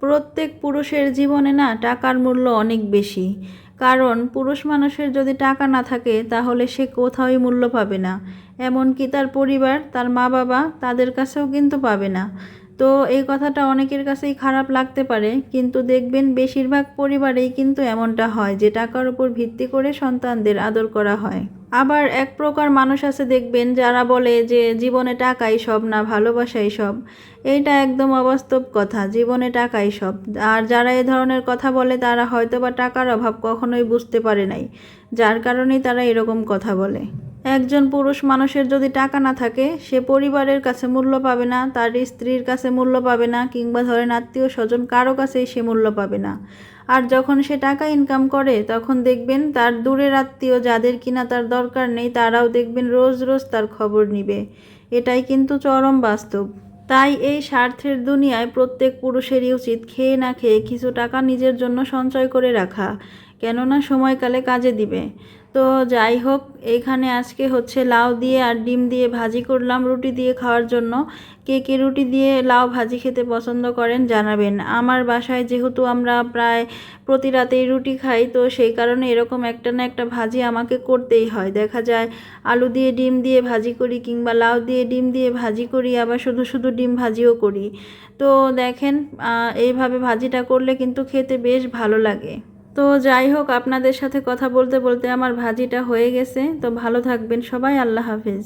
প্রত্যেক পুরুষের জীবনে না টাকার মূল্য অনেক বেশি। কারণ পুরুষ মানুষের যদি টাকা না থাকে তাহলে সে কোথাওই মূল্য পাবে না, এমনকি তার পরিবার, তার মা বাবা, তাদের কাছেও কিন্তু পাবে না। তো এই কথাটা অনেকের কাছেই খারাপ লাগতে পারে, কিন্তু দেখবেন বেশিরভাগ পরিবারেই কিন্তু এমনটা হয় যে টাকার উপর ভিত্তি করে সন্তানদের আদর করা হয়। আবার এক প্রকার মানুষ আছে দেখবেন যারা বলে যে জীবনে টাকাই সব না, ভালোবাসাই সব। এইটা একদম অবাস্তব কথা, জীবনে টাকাই সব। আর যারা এই ধরনের কথা বলে তারা হয়তোবা টাকার অভাব কখনোই বুঝতে পারে নাই, যার কারণেই তারা এরকম কথা বলে। একজন পুরুষ মানুষের যদি টাকা না থাকে, সে পরিবারের কাছে মূল্য পাবে না, তার স্ত্রীর কাছে মূল্য পাবে না, কিংবা ধরেন আত্মীয় স্বজন কারো কাছেই সে মূল্য পাবে না। আর যখন সে টাকা ইনকাম করে তখন দেখবেন তার দূরের আত্মীয় যাদের কিনা তার দরকার নেই, তারাও দেখবেন রোজ রোজ তার খবর নিবে। এটাই কিন্তু চরম বাস্তব। তাই এই স্বার্থের দুনিয়ায় প্রত্যেক পুরুষেরই উচিত খেয়ে না খেয়ে কিছু টাকা নিজের জন্য সঞ্চয় করে রাখা, কেননা সময়কালে কাজে দিবে। তো যাই হোক, এখানে আজকে হচ্ছে লাউ দিয়ে আর ডিম দিয়ে ভাজি করলাম রুটি দিয়ে খাওয়ার জন্য। কে কে রুটি দিয়ে লাউ ভাজি খেতে পছন্দ করেন জানাবেন। আমার বাসায় যেহেতু আমরা প্রায় প্রতি রাতেই রুটি খাই, তো সেই কারণে এরকম একটা না একটা ভাজি আমাকে করতেই হয়। দেখা যায় আলু দিয়ে ডিম দিয়ে ভাজি করি, কিংবা লাউ দিয়ে ডিম দিয়ে ভাজি করি, আবার শুধু শুধু ডিম ভাজিও করি। তো দেখেন, এইভাবে ভাজিটা করলে কিন্তু খেতে বেশ ভালো লাগে। তো যাই হোক, আপনাদের সাথে কথা বলতে বলতে আমার ভাজিটা হয়ে গেছে। তো ভালো থাকবেন সবাই, আল্লাহ হাফেজ।